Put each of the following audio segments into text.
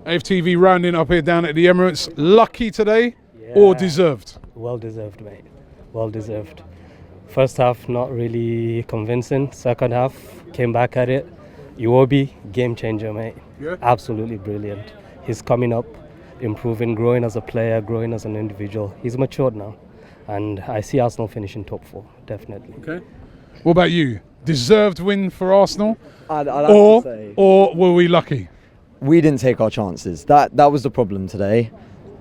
AFTV rounding up here down at the Emirates. Lucky today or deserved? Well deserved, mate. Well deserved. First half, not really convincing. Second half, came back at it. Robbie, game changer, mate. Yeah. Absolutely brilliant. He's coming up, improving, growing as a player, growing as an individual. He's matured now. And I see Arsenal finishing top 4, definitely. Okay. What about you? Deserved win for Arsenal? I'd have to say, or were we lucky? we didn't take our chances. That was the problem today.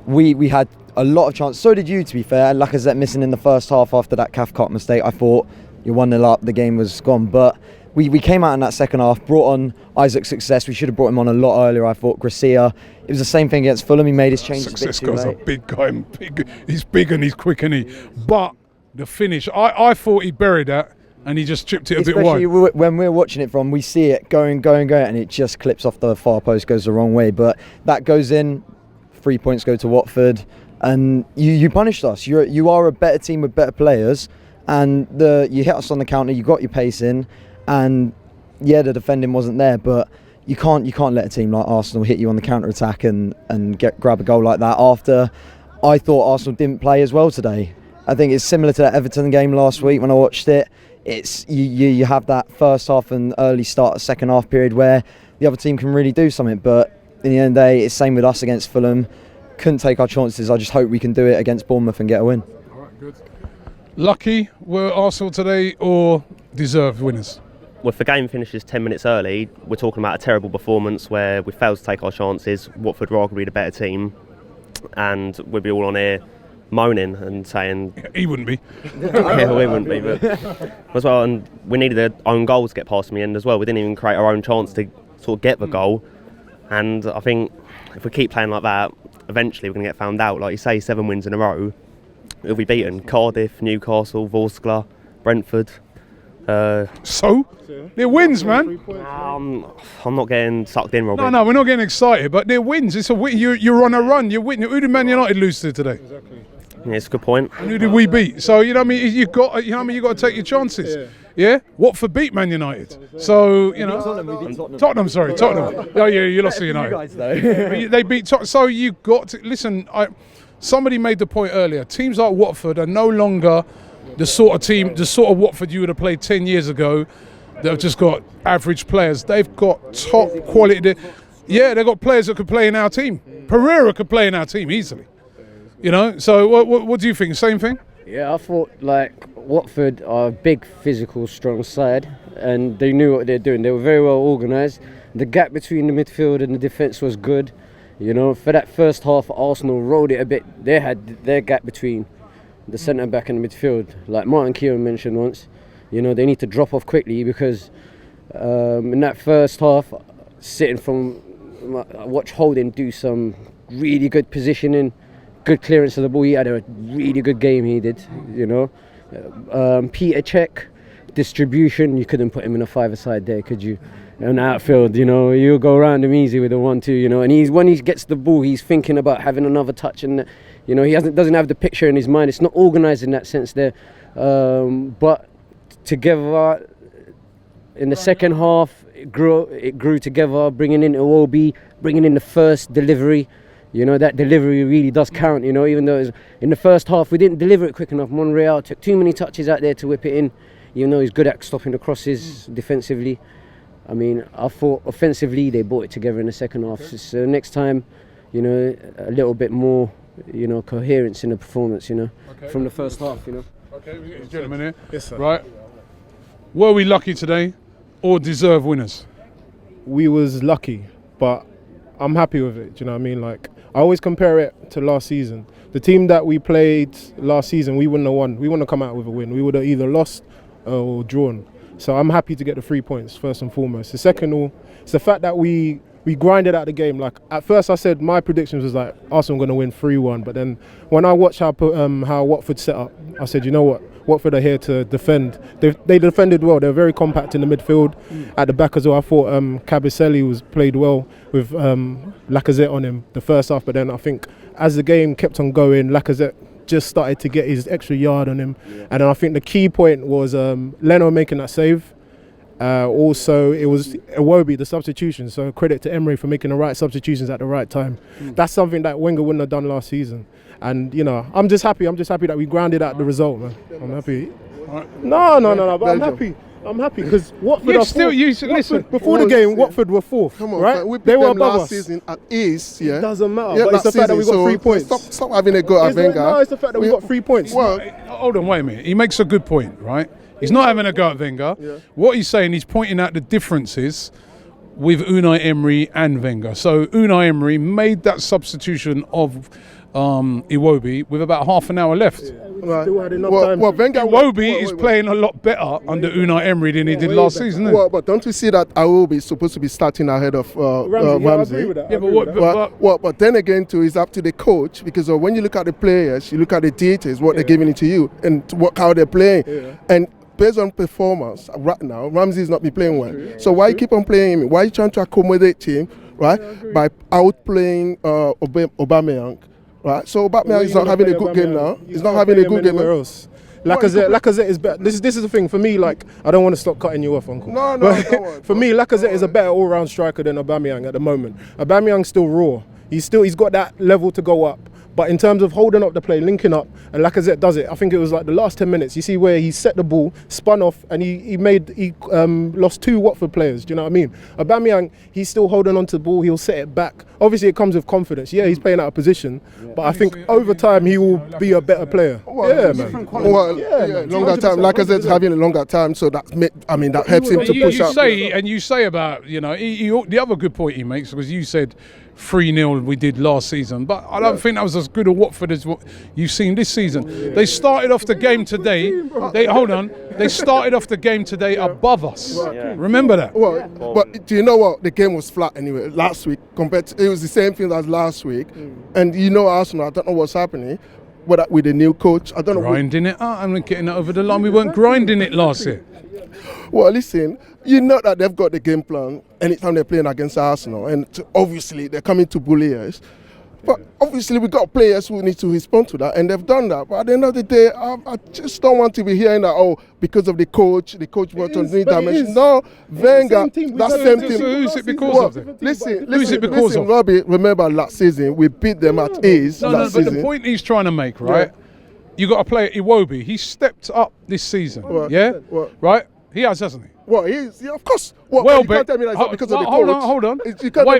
We had a lot of chances. So did you, to be fair. Lacazette missing in the first half after that Cathcart mistake. I thought you're 1-0 up, the game was gone. But we came out in that second half, brought on Isaac's success. We should have brought him on a lot earlier, I thought. Gracia, it was the same thing against Fulham. He made his changes a bit too late. Success guy's a big guy. He's big and he's quick, and he. But the finish, I thought he buried that. And he just chipped it a bit wide. Especially when we're watching it from, we see it going, and it just clips off the far post, goes the wrong way. But that goes in, 3 points go to Watford, and you punished us. You are a better team with better players, and you hit us on the counter. You got your pace in, and yeah, the defending wasn't there, but you can't let a team like Arsenal hit you on the counter attack and grab a goal like that. After I thought Arsenal didn't play as well today. I think it's similar to that Everton game last week when I watched it. It's you have that first half and early start, second half period where the other team can really do something. But in the end of the day, it's same with us against Fulham. Couldn't take our chances. I just hope we can do it against Bournemouth and get a win. All right, good. Lucky were Arsenal today or deserved winners? Well, if the game finishes 10 minutes early, we're talking about a terrible performance where we failed to take our chances. Watford were arguably the better team, and we'd be all on here moaning and saying he wouldn't be. Yeah, we wouldn't be, but as well. And we needed our own goal to get past in the end as well. We didn't even create our own chance to sort of get the goal. And I think if we keep playing like that, eventually we're going to get found out. Like you say, 7 wins in a row. We'll be beaten. Cardiff, Newcastle, Vorskla, Brentford. So? They're wins, man. I'm not getting sucked in, Robbie. No, we're not getting excited, but they're wins. It's a win. You're on a run. You're winning. Who did Man United lose to today? Exactly. Yeah, it's a good point. And who did we beat? So you know what I mean. You got to take your chances. Yeah. Watford beat Man United. So you know. Tottenham. Oh yeah, you lost to United. You guys, though. They beat Tottenham. So you got to listen. Somebody made the point earlier. Teams like Watford are no longer the sort of Watford you would have played 10 years ago. They've just got average players. They've got top quality. Yeah, they've got players that could play in our team. Pereira could play in our team easily. You know, so what do you think? Same thing? Yeah, I thought like Watford are a big, physical, strong side, and they knew what they're doing. They were very well organised. The gap between the midfield and the defence was good. You know, for that first half, Arsenal rode it a bit. They had their gap between the centre back and the midfield. Like Martin Keown mentioned once, you know, they need to drop off quickly because in that first half, watch Holding do some really good positioning, good clearance of the ball. He had a really good game, he did, you know. Peter Cech, distribution, you couldn't put him in a five-a-side there, could you? In outfield, you know, you'll go around him easy with a 1-2, you know. And when he gets the ball, he's thinking about having another touch, and you know, he doesn't have the picture in his mind. It's not organised in that sense there. But together in the second half, it grew together, bringing in Robbie, bringing in the first delivery. You know, that delivery really does count, you know, even though in the first half we didn't deliver it quick enough. Monreal took too many touches out there to whip it in, even though he's good at stopping the crosses defensively. I mean, I thought offensively they brought it together in the second half. So next time, you know, a little bit more, you know, coherence in the performance, you know, from the first half, you know. Okay, gentlemen here. Yes, sir. Right. Were we lucky today or deserved winners? We was lucky, but I'm happy with it. Do you know what I mean? Like, I always compare it to last season. The team that we played last season, we wouldn't have won. We wouldn't have come out with a win. We would have either lost or drawn. So I'm happy to get the 3 points first and foremost. The second all, it's the fact that we grinded out the game. Like at first I said my predictions was like Arsenal going to win 3-1, but then when I watched how Watford set up, I said, you know what, Watford are here to defend. They defended well. They were very compact in the midfield. At the back as well, I thought Cabaselli played well with Lacazette on him the first half, but then I think as the game kept on going, Lacazette just started to get his extra yard on him. And then I think the key point was Leno making that save. Also, it was Iwobi, the substitution. So credit to Emery for making the right substitutions at the right time. That's something that Wenger wouldn't have done last season. And you know, I'm just happy that we grounded out the result, man. I'm happy. No. But I'm happy because Watford listen. Before the game, Watford were fourth. Come on, right? we beat They were them above last us. season at ease. Yeah, It doesn't matter. Yeah, but it's the fact that we got 3 points. Stop having a go at Wenger. No, it's the fact that we got 3 points. Well, Hold on, wait a minute. He makes a good point, right? He's not having a go at Wenger. Yeah. What he's saying, he's pointing out the differences with Unai Emery and Wenger. So Unai Emery made that substitution of Iwobi with about half an hour left. right. Still had enough time. Wenger, Iwobi is playing a lot better under Unai Emery than he did last season. Isn't he? But don't you see that Iwobi is supposed to be starting ahead of Ramsey. I agree with that. Yeah, but then again, too, it's up to the coach because when you look at the players, you look at the details, what they're giving it to you, and how they're playing, and based on performance right now, Ramsey's not been playing well. So why keep on playing him? Why are you trying to accommodate him, right? By outplaying Aubameyang, right? So Aubameyang is not having a good game now. He's not having a good game. Else. Lacazette is better. This is the thing for me. Like, I don't want to stop cutting you off, Uncle. No, But for me, Lacazette is a better all-round striker than Aubameyang at the moment. Aubameyang's still raw. He's got that level to go up. But in terms of holding up the play, linking up, and Lacazette does it. I think it was like the last 10 minutes. You see where he set the ball, spun off, and he lost 2 Watford players. Do you know what I mean? Aubameyang, he's still holding on to the ball. He'll set it back. Obviously, it comes with confidence. Yeah, he's playing out of position, but I think over time he will be a better player. Man. Longer time. Lacazette's having a longer time, so that helps him to push up. You say about the other good point he makes was you said 3-0 we did last season, but I don't think that was as good a Watford as what you've seen this season. They started off the game today. They started off the game today above us. Remember that. Well, but do you know what? The game was flat anyway. Last week it was the same thing as last week, and Arsenal. I don't know what's happening. With the new coach, I don't know. Grinding it out and getting it over the line. We weren't grinding it last year. Well, listen, you know that they've got the game plan anytime they're playing against Arsenal, and obviously they're coming to bully us. But obviously we got players who need to respond to that, and they've done that. But at the end of the day, I just don't want to be hearing that, because of the coach brought on new dimension. No, Wenger, that same team. So who's it because of them? Listen, Robbie, remember last season, we beat them at ease last season. But the point he's trying to make, right? You got to play Iwobi. He stepped up this season, right? He has, hasn't he? Well, of course. You can't tell me that it's not because of the coach. Hold on.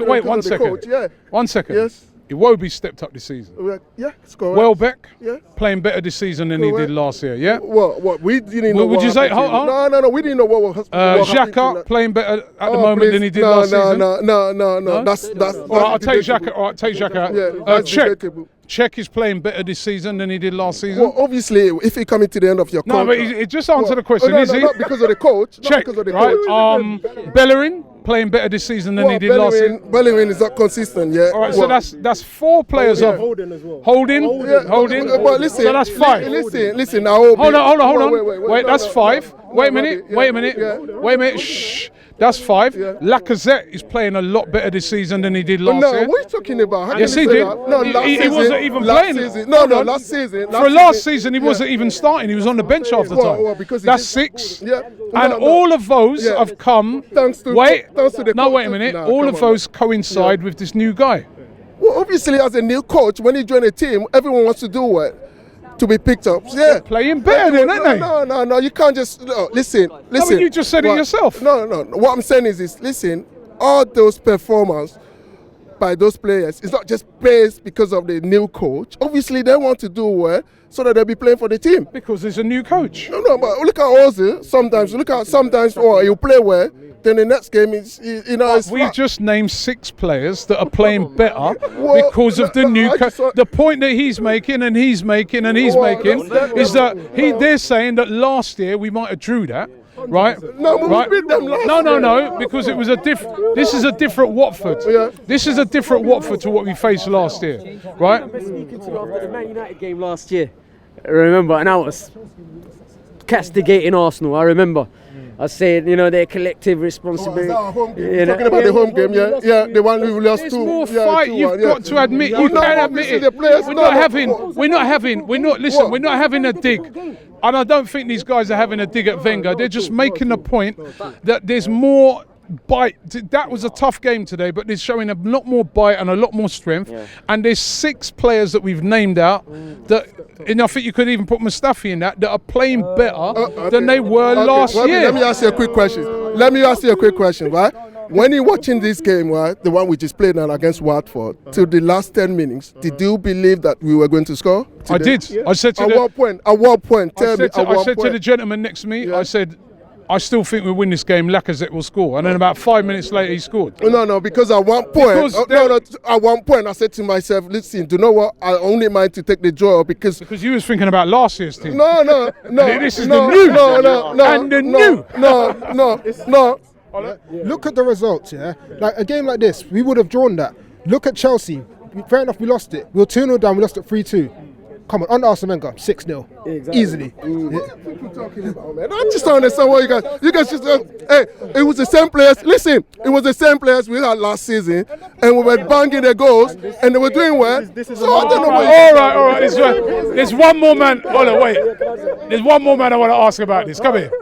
Wait, 1 second. 1 second. Yes. Iwobi stepped up this season. Yeah, it's correct. Welbeck, yeah, playing better this season than he did last year. Yeah. What we didn't know. Would you say? No, we didn't know what was. Xhaka playing better at the moment than he did last season. No. That's. I'll take Xhaka. All right, take Xhaka out. Yeah, Czech is playing better this season than he did last season. Well, obviously, if you're coming to the end of your contract. No, but it just answer the question, is he? Not because of the coach. Czech, because of the coach. Bellerin playing better this season than he did last season. Bellerin is not consistent, yeah. All right, so that's 4 players of Holding as well. Holding. But listen, so that's 5. Listen. Now, hold on. Wait, that's 5. Wait a minute. Shh. That's 5. Lacazette is playing a lot better this season than he did last year. No, what are you talking about? Yes, he did. No, he wasn't even playing. Last season. For last season, he wasn't even starting. He was on the bench half the time. Because that's 6. Yeah. And all of those have come. Thanks to wait a minute. No, all of those coincide with this new guy. Well, obviously, as a new coach, when you join a team, everyone wants to do what? To be picked up. Yeah. They're playing better than, aren't they? No. You can't just listen. I mean, you just said it yourself. No. What I'm saying is this. Listen, all those performances by those players, it's not just based because of the new coach. Obviously, they want to do well so that they'll be playing for the team. Because there's a new coach. No, but look at Ozil. Sometimes he'll play well. Then the next game is, we've just named 6 players that are playing better because of the new coach. The point that he's making is that they're saying that last year we might have drew that. Right? No, but we beat them last year. No, because it was this is a different Watford. Yeah. This is a different Watford to what we faced last year, right? I remember speaking to you after the Man United game last year. I remember, and I was castigating Arsenal. I remember. I was saying, you know, their collective responsibility. You're talking about the home game, yeah? Yeah, the one we lost There's to. more yeah, fight. 2-1, You've yeah. got to admit. Yeah, You no, can no, admit listen, it. the players- We're no, not no, having. what? We're not having. We're not. Listen. What? We're not having a dig. And I don't think these guys are having a dig at Wenger. They're just making the point that there's more bite. That was a tough game today, but they're showing a lot more bite and a lot more strength. And there's 6 players that we've named out that, and I think you could even put Mustafi in that are playing better than they were last Robbie, year. let me ask you a quick question. Right? When you're watching this game, right, the one we just played now against Watford, till the last 10 minutes, did you believe that we were going to score today? I did. I said to At the, what point? At what point? Tell me. I said to the gentleman next to me, I said, I still think we'll win this game. Lacazette will score. And then about 5 minutes later, he scored. No, because at one point, at one point, I said to myself, listen, do you know what? I only mind to take the draw because you was thinking about last year's team. No. This is the new. No. Look at the results, yeah? Like a game like this, we would have drawn that. Look at Chelsea. Fair enough, we lost it. We were 2-0 down, we lost it 3-2. Come on, under Arsene Wenger, 6-0. Easily. I just don't understand what you guys just, hey, it was the same players. Listen, it was the same players we had last season, and we were banging their goals, and they were doing well. So I don't know what all right. There's one more man. Hold on, wait. There's one more man I want to ask about this. Come here.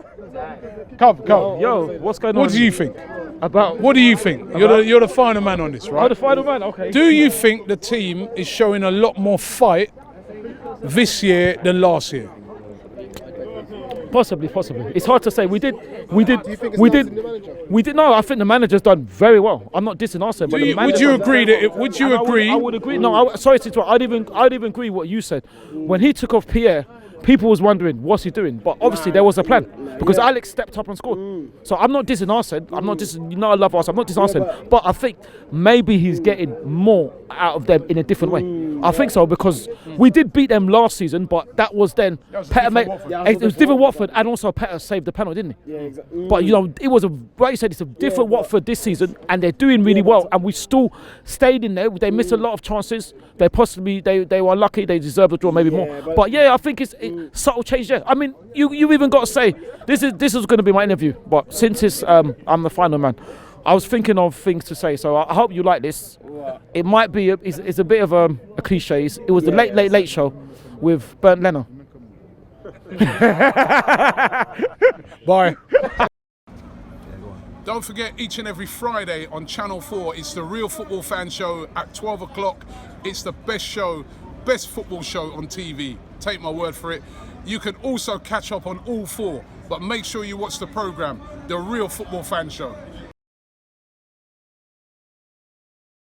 Come. Yo, what's going on? What do you think? About? What do you think? You're the final man on this, right? Oh, the final man. Okay. Do you think the team is showing a lot more fight this year than last year? Possibly. It's hard to say. We did. No, I think the manager's done very well. I'm not dissing Arsenal, but would you agree that? Would you agree? I would agree. No, sorry to interrupt. I'd even agree what you said. When he took off Pierre, people was wondering what's he doing, but obviously there was a plan because Alex stepped up and scored. So I'm not dissing Arsene. I'm not dissing. You know I love Arsene. I'm not dissing Arsene, but I think maybe he's getting more out of them in a different way. I think so because we did beat them last season, but that was then it was different Watford, and also Petter saved the penalty, didn't he? Yeah, exactly. But you know it was like you said, it's a different Watford this season, and they're doing really well, and we still stayed in there. They missed a lot of chances. They possibly they were lucky. They deserved a draw, maybe more. But yeah, I think it's subtle change there. I mean, you even got to say this is going to be my interview, but since it's I'm the final man, I was thinking of things to say. So I hope you like this. It might be it's a bit of a cliche. It was the late show with Bernd Leno. Bye. Don't forget, each and every Friday on Channel 4, it's the Real Football Fan Show at 12 o'clock. It's the best show, best football show on TV. Take my word for it. You can also catch up on all 4, but make sure you watch the programme, the Real Football Fan Show.